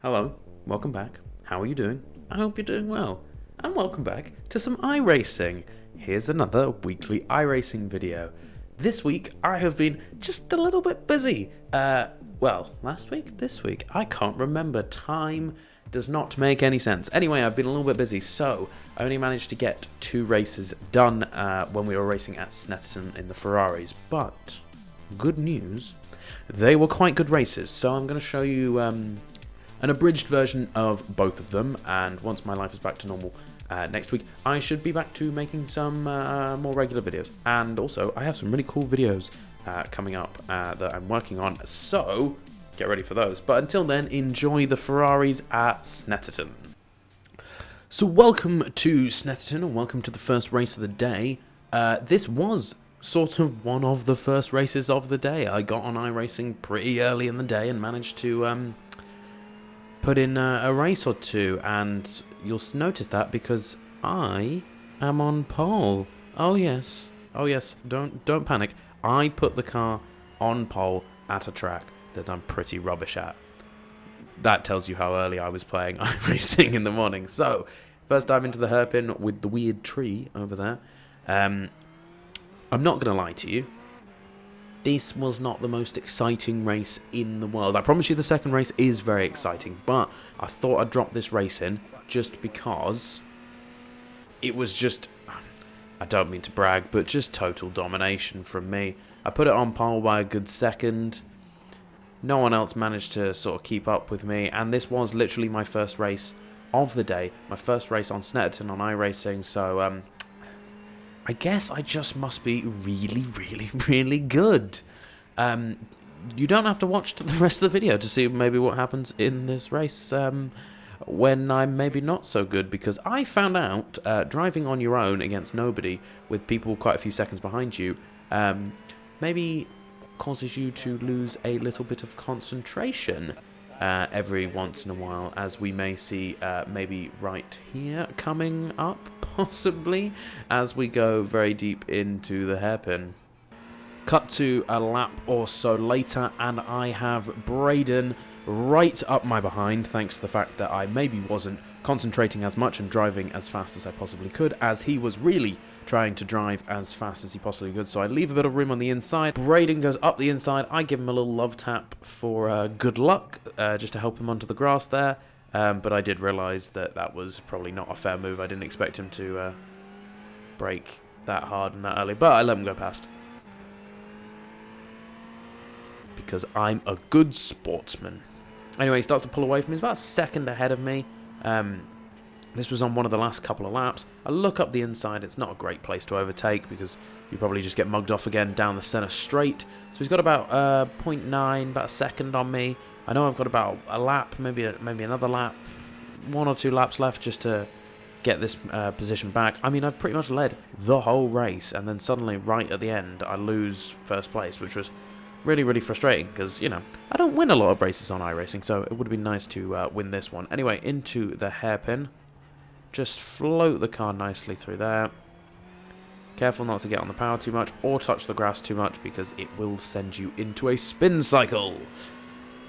Hello, welcome back. How are you doing? I hope you're doing well. And welcome back to some iRacing. Here's another weekly iRacing video. This week I have been just a little bit busy. Well, last week? This week? I can't remember. Time does not make any sense. Anyway, I've been a little bit busy, so I only managed to get 2 races done when we were racing at Snett in the Ferraris. But, good news, they were quite good races, so I'm going to show you an abridged version of both of them, and once my life is back to normal next week, I should be back to making some more regular videos. And also, I have some really cool videos coming up that I'm working on, so get ready for those. But until then, enjoy the Ferraris at Snetterton. So welcome to Snetterton, or welcome to the first race of the day. This was sort of one of the first races of the day. I got on iRacing pretty early in the day and managed to put in a race or two, and you'll notice that because I am on pole. Oh yes, don't panic. I put the car on pole at a track that I'm pretty rubbish at. That tells you how early I was playing iRacing in the morning. So, first dive into the hairpin with the weird tree over there. I'm not going to lie to you. This was not the most exciting race in the world. I promise you the second race is very exciting, but I thought I'd drop this race in just because it was just, I don't mean to brag, but just total domination from me. I put it on pole by a good second. No one else managed to sort of keep up with me, and this was literally my first race of the day, my first race on Snetterton on iRacing, so I guess I just must be really good. You don't have to watch the rest of the video to see maybe what happens in this race when I'm maybe not so good, because I found out driving on your own against nobody with people quite a few seconds behind you maybe causes you to lose a little bit of concentration every once in a while, as we may see maybe right here coming up, possibly, as we go very deep into the hairpin. Cut to a lap or so later, and I have Braden right up my behind, thanks to the fact that I maybe wasn't concentrating as much and driving as fast as I possibly could, as he was really trying to drive as fast as he possibly could. So I leave a bit of room on the inside. Braden goes up the inside. I give him a little love tap for good luck, just to help him onto the grass there. But I did realise that that was probably not a fair move. I didn't expect him to brake that hard and that early, but I let him go past, because I'm a good sportsman. Anyway, he starts to pull away from me. He's about a second ahead of me. This was on one of the last couple of laps. I look up the inside. It's not a great place to overtake, because you probably just get mugged off again down the centre straight. So he's got about 0.9, about a second on me. I know I've got about a lap, maybe another lap, 1 or 2 laps left just to get this position back. I mean, I've pretty much led the whole race, and then suddenly, right at the end, I lose first place, which was really frustrating, because, you know, I don't win a lot of races on iRacing, so it would have been nice to win this one. Anyway, into the hairpin. Just float the car nicely through there. Careful not to get on the power too much or touch the grass too much, because it will send you into a spin cycle.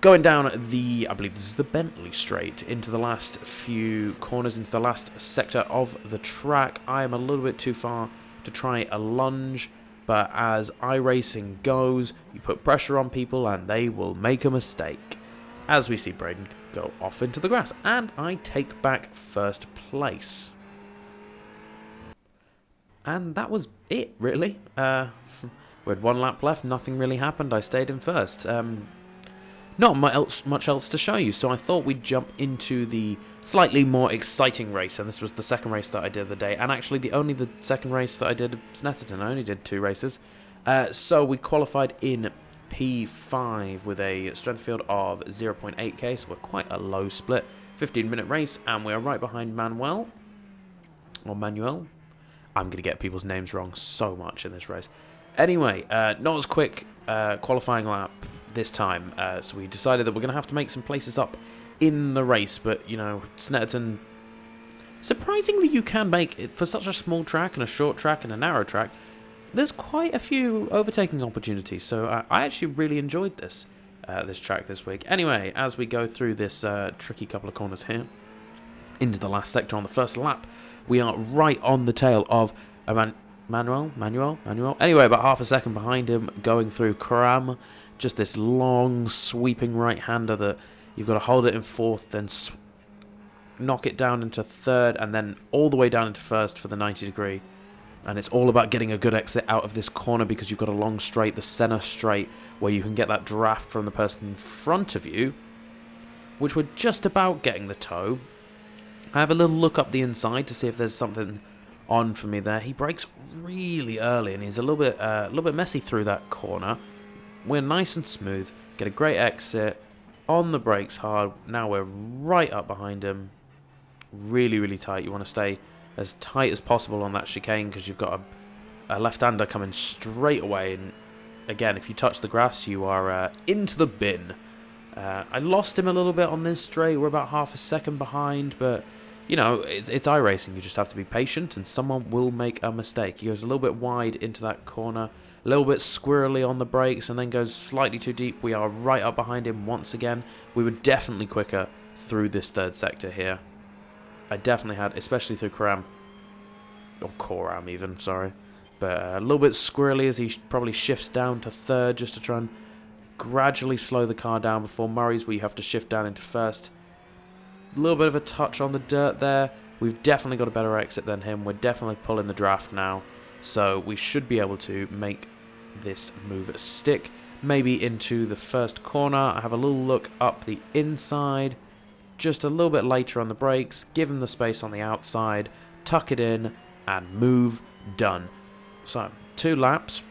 Going down the, I believe this is the Bentley straight, into the last few corners, into the last sector of the track. I am a little bit too far to try a lunge, but as iRacing goes, you put pressure on people and they will make a mistake. As we see Braden go off into the grass, and I take back first place. And that was it, really. We had 1 lap left, nothing really happened, I stayed in first. Not much else to show you, so I thought we'd jump into the slightly more exciting race, and this was the second race that I did of the day, and actually the second race that I did at Snetterton. I only did 2 races. So we qualified in P5 with a strength field of 0.8k, so we're quite a low split. 15-minute race, and we are right behind Manuel. I'm going to get people's names wrong so much in this race. Anyway, not as quick qualifying lap this time, so we decided that we're going to have to make some places up in the race, but, you know, Snetterton, surprisingly you can make it, for such a small track and a short track and a narrow track, there's quite a few overtaking opportunities, so I actually really enjoyed this. this track this week. Anyway, as we go through this tricky couple of corners here, into the last sector on the first lap, we are right on the tail of a Manuel. Anyway, about half a second behind him, going through Karam. Just this long, sweeping right-hander that you've got to hold it in fourth, then knock it down into third, and then all the way down into first for the 90 degree. And it's all about getting a good exit out of this corner because you've got a long straight, the center straight, where you can get that draft from the person in front of you, which we're just about getting the toe. I have a little look up the inside to see if there's something on for me there. He brakes really early, and he's a little bit messy through that corner. We're nice and smooth, get a great exit, on the brakes hard. Now we're right up behind him, really, really tight. You want to stay as tight as possible on that chicane because you've got a left-hander coming straight away, and again, if you touch the grass, you are into the bin. I lost him a little bit on this straight. We're about half a second behind, but you know, it's iRacing. You just have to be patient, and someone will make a mistake. He goes a little bit wide into that corner, a little bit squirrely on the brakes, and then goes slightly too deep. We are right up behind him once again. We were definitely quicker through this third sector here. I definitely had, especially through Karam, or Koram even, sorry. But a little bit squirrely as he probably shifts down to third just to try and gradually slow the car down before Murray's, where you have to shift down into first. A little bit of a touch on the dirt there. We've definitely got a better exit than him. We're definitely pulling the draft now. So we should be able to make this move stick. Maybe into the first corner. I have a little look up the inside. Just a little bit later on the brakes. Give him the space on the outside. Tuck it in. And move. Done. So, 2 laps.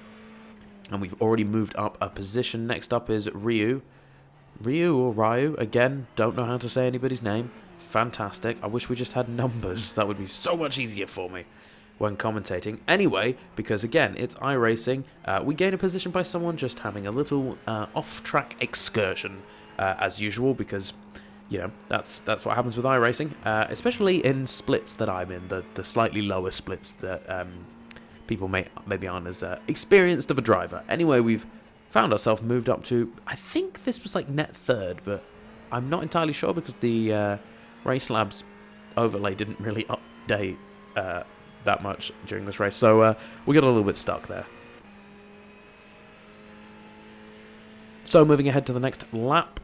And we've already moved up a position. Next up is Ryu. Ryu or Ryu, again, don't know how to say anybody's name. Fantastic. I wish we just had numbers. That would be so much easier for me when commentating. Anyway, because again, it's iRacing, we gain a position by someone just having a little off-track excursion, as usual, because, you know, that's what happens with iRacing, especially in splits that I'm in, the slightly lower splits that people maybe aren't as experienced of a driver. Anyway, we've found ourselves moved up to, I think this was like net third, but I'm not entirely sure because the Race Labs overlay didn't really update that much during this race, so we got a little bit stuck there. So moving ahead to the next lap,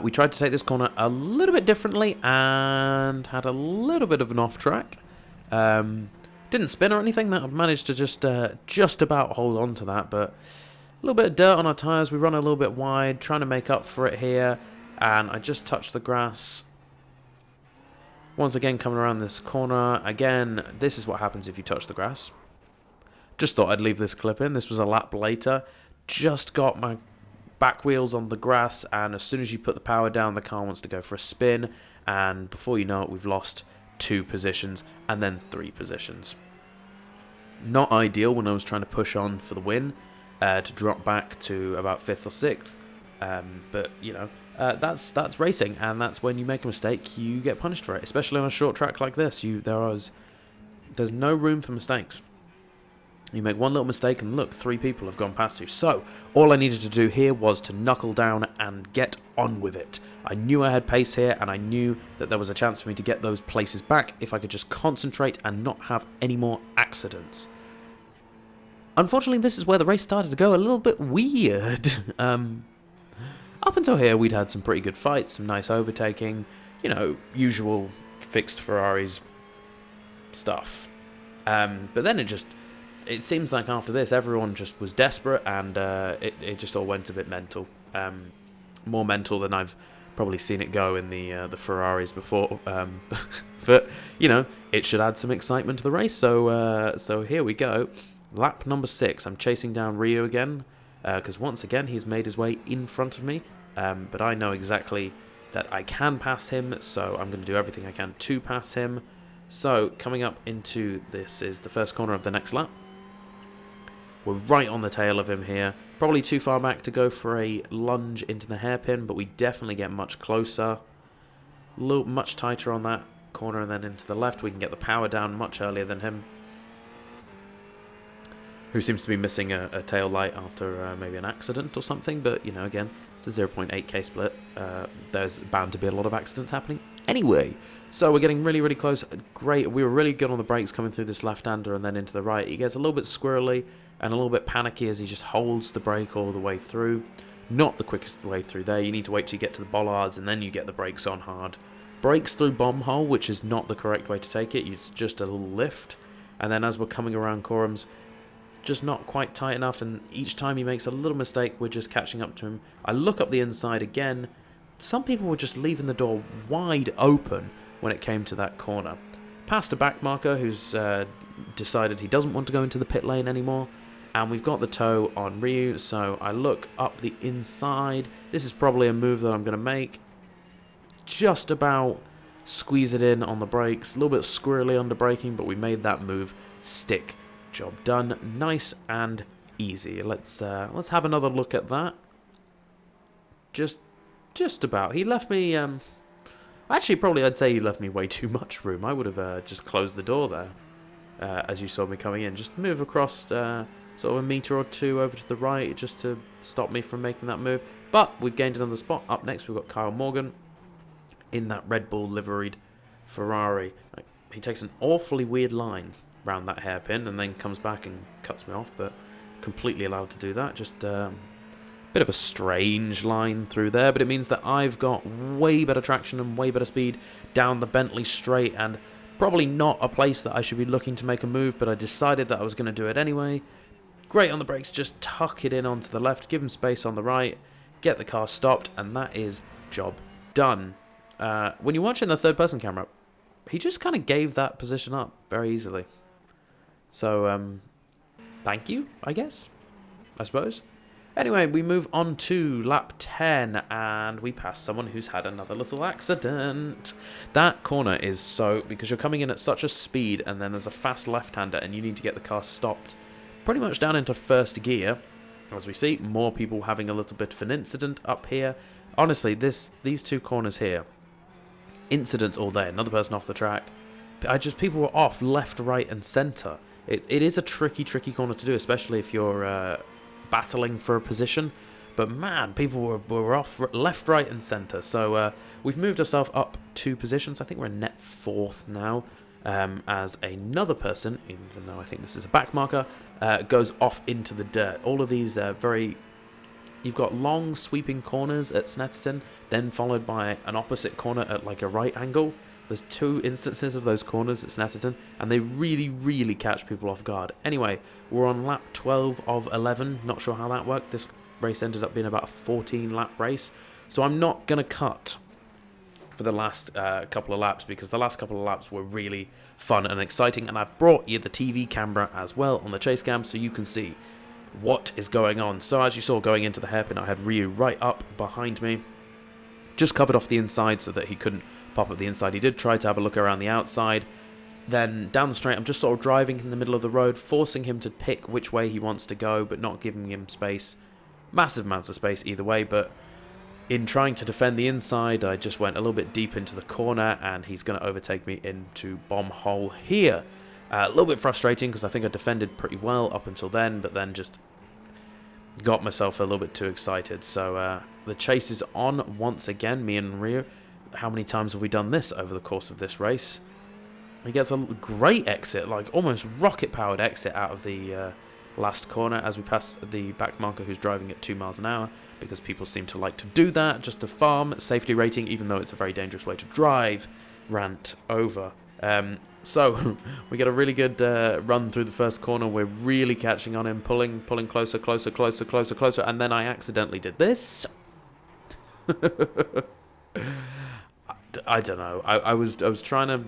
we tried to take this corner a little bit differently and had a little bit of an off track. Didn't spin or anything. That I've managed to just about hold on to that, but a little bit of dirt on our tyres. We run a little bit wide, trying to make up for it here, and I just touched the grass. Once again, coming around this corner. Again, this is what happens if you touch the grass. Just thought I'd leave this clip in. This was a lap later. Just got my back wheels on the grass, and as soon as you put the power down, the car wants to go for a spin, and before you know it, we've lost 2 positions and then 3 positions. Not ideal when I was trying to push on for the win, to drop back to about 5th or 6th, but you know, that's racing, and that's when you make a mistake, you get punished for it, especially on a short track like this. There's no room for mistakes. You make one little mistake and look, 3 people have gone past you. So all I needed to do here was to knuckle down and get on with it. I knew I had pace here, and I knew that there was a chance for me to get those places back if I could just concentrate and not have any more accidents. Unfortunately, this is where the race started to go a little bit weird. Up until here, we'd had some pretty good fights, some nice overtaking, you know, usual fixed Ferraris stuff. But then it seems like after this, everyone just was desperate, and it just all went a bit mental. More mental than I've probably seen it go in the Ferraris before. But, you know, it should add some excitement to the race. So here we go. Lap number 6. I'm chasing down Rio again, because once again, he's made his way in front of me. But I know exactly that I can pass him, so I'm going to do everything I can to pass him. So coming up into this is the first corner of the next lap. We're right on the tail of him here. Probably too far back to go for a lunge into the hairpin, but we definitely get much closer. Much tighter on that corner, and then into the left. We can get the power down much earlier than him. who seems to be missing a tail light after maybe an accident or something. But, you know, again, it's a 0.8k split. There's bound to be a lot of accidents happening anyway. So we're getting really, really close. Great. We were really good on the brakes coming through this left-hander and then into the right. He gets a little bit squirrely and a little bit panicky as he just holds the brake all the way through. Not the quickest way through there. You need to wait till you get to the bollards and then you get the brakes on hard. Brakes through bomb hole, which is not the correct way to take it. It's just a little lift. And then as we're coming around corums, just not quite tight enough, and each time he makes a little mistake, we're just catching up to him. I look up the inside again. Some people were just leaving the door wide open when it came to that corner. Past a back marker who's decided he doesn't want to go into the pit lane anymore, and we've got the toe on Ryu, so I look up the inside. This is probably a move that I'm going to make. Just about squeeze it in on the brakes. A little bit squirrely under braking, but we made that move stick. Job done. Nice and easy. Let's have another look at that. Just about. He left me. Actually, probably I'd say he left me way too much room. I would have just closed the door there, as you saw me coming in. Just move across sort of a meter or two over to the right, just to stop me from making that move. But we've gained another spot. Up next, we've got Kyle Morgan in that Red Bull liveried Ferrari. He takes an awfully weird line round that hairpin and then comes back and cuts me off, but completely allowed to do that. Just a bit of a strange line through there, but it means that I've got way better traction and way better speed down the Bentley straight, and probably not a place that I should be looking to make a move, but I decided that I was going to do it anyway. Great on the brakes, just tuck it in onto the left, give him space on the right, get the car stopped, and that is job done. When you're watching the third-person camera, he just kind of gave that position up very easily. So, thank you, I suppose. Anyway, we move on to lap 10, and we pass someone who's had another little accident. That corner is so, because you're coming in at such a speed, and then there's a fast left-hander, and you need to get the car stopped pretty much down into first gear. As we see, more people having a little bit of an incident up here. Honestly, these two corners here, incidents all day. Another person off the track. People were off left, right, and centre. It is a tricky corner to do, especially if you're battling for a position. But man, people were off left, right, and centre. So we've moved ourselves up 2 positions. I think we're in net 4th now. As another person, even though I think this is a back marker, goes off into the dirt. All of these you've got long sweeping corners at Snetterton, then followed by an opposite corner at like a right angle. There's 2 instances of those corners at Snetterton, and they really catch people off guard. Anyway, we're on lap 12 of 11. Not sure how that worked. This race ended up being about a 14-lap race. So I'm not going to cut for the last couple of laps, because the last couple of laps were really fun and exciting, and I've brought you the TV camera as well on the chase cam so you can see what is going on. So as you saw going into the hairpin, I had Ryu right up behind me, just covered off the inside so that he couldn't pop up the inside. He did try to have a look around the outside. Then down the straight, I'm just sort of driving in the middle of the road, forcing him to pick which way he wants to go, but not giving him space. Massive amounts of space either way, but in trying to defend the inside, I just went a little bit deep into the corner, and he's going to overtake me into bomb hole here. A little bit frustrating, because I think I defended pretty well up until then, but then just got myself a little bit too excited. So the chase is on once again, me and Ryu. How many times have we done this over the course of this race? He gets a great exit, like almost rocket-powered exit out of the last corner as we pass the back marker who's driving at 2 miles an hour, because people seem to like to do that just to farm safety rating, even though it's a very dangerous way to drive. Rant over. So we get a really good run through the first corner. We're really catching on him, pulling closer, and then I accidentally did this. I don't know. I was trying to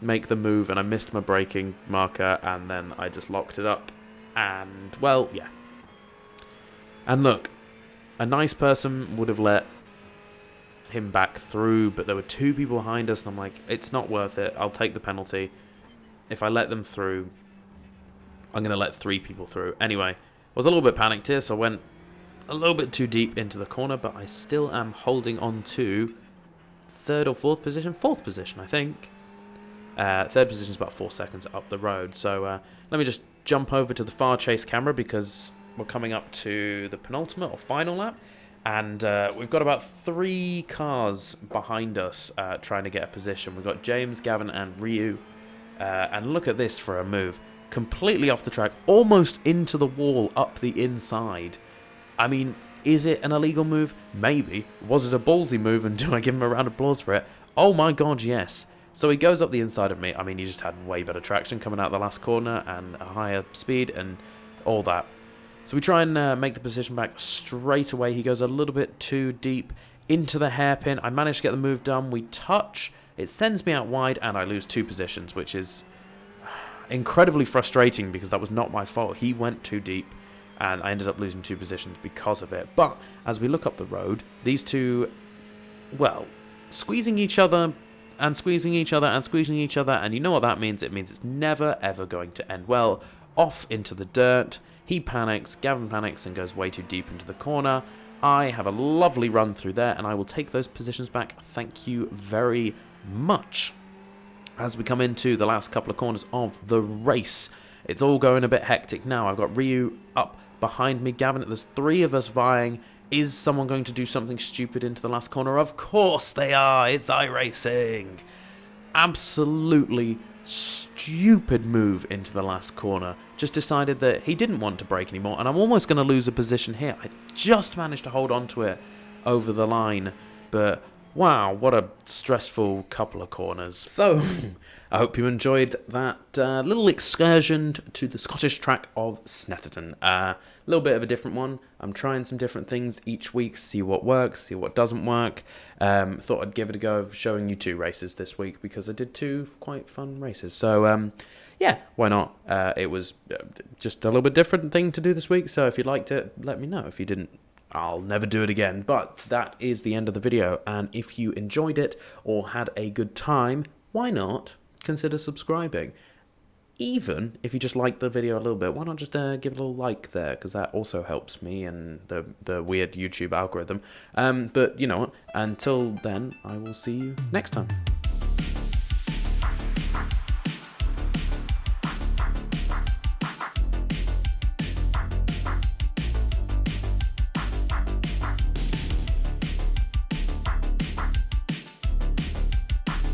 make the move, and I missed my braking marker, and then I just locked it up. And, well, yeah. And look, a nice person would have let him back through, but there were 2 people behind us, and I'm like, it's not worth it. I'll take the penalty. If I let them through, I'm going to let 3 people through. Anyway, I was a little bit panicked here, so I went a little bit too deep into the corner, but I still am holding on to 3rd or 4th position? 4th position, I think. 3rd position is about 4 seconds up the road, so let me just jump over to the far chase camera because we're coming up to the penultimate or final lap. And we've got about 3 cars behind us trying to get a position. We've got James, Gavin, and Ryu. And look at this for a move. Completely off the track, almost into the wall, up the inside. I mean, is it an illegal move? Maybe. Was it a ballsy move, and do I give him a round of applause for it? Oh my god, yes. So he goes up the inside of me. I mean, he just had way better traction coming out the last corner and a higher speed and all that. So we try and make the position back straight away. He goes a little bit too deep into the hairpin. I manage to get the move done. We touch. It sends me out wide, and I lose 2 positions, which is incredibly frustrating because that was not my fault. He went too deep, and I ended up losing 2 positions because of it. But as we look up the road, these two, well, squeezing each other and squeezing each other and squeezing each other, and you know what that means. It means it's never, ever going to end well. Off into the dirt. He panics, Gavin panics, and goes way too deep into the corner. I have a lovely run through there, and I will take those positions back. Thank you very much. As we come into the last couple of corners of the race, it's all going a bit hectic now. I've got Ryu up behind me. Gavin, there's 3 of us vying. Is someone going to do something stupid into the last corner? Of course they are. It's iRacing. Absolutely stupid move into the last corner. Just decided that he didn't want to brake anymore, and I'm almost going to lose a position here. I just managed to hold on to it over the line, but wow, what a stressful couple of corners. So, I hope you enjoyed that little excursion to the Scottish track of Snetterton. A little bit of a different one. I'm trying some different things each week, see what works, see what doesn't work. Thought I'd give it a go of showing you 2 races this week because I did 2 quite fun races. So, yeah, why not? It was just a little bit different thing to do this week, so if you liked it, let me know. If you didn't, I'll never do it again. But that is the end of the video, and if you enjoyed it or had a good time, why not consider subscribing? Even if you just liked the video a little bit, why not just give it a little like there, because that also helps me and the weird YouTube algorithm. But you know what, until then, I will see you next time.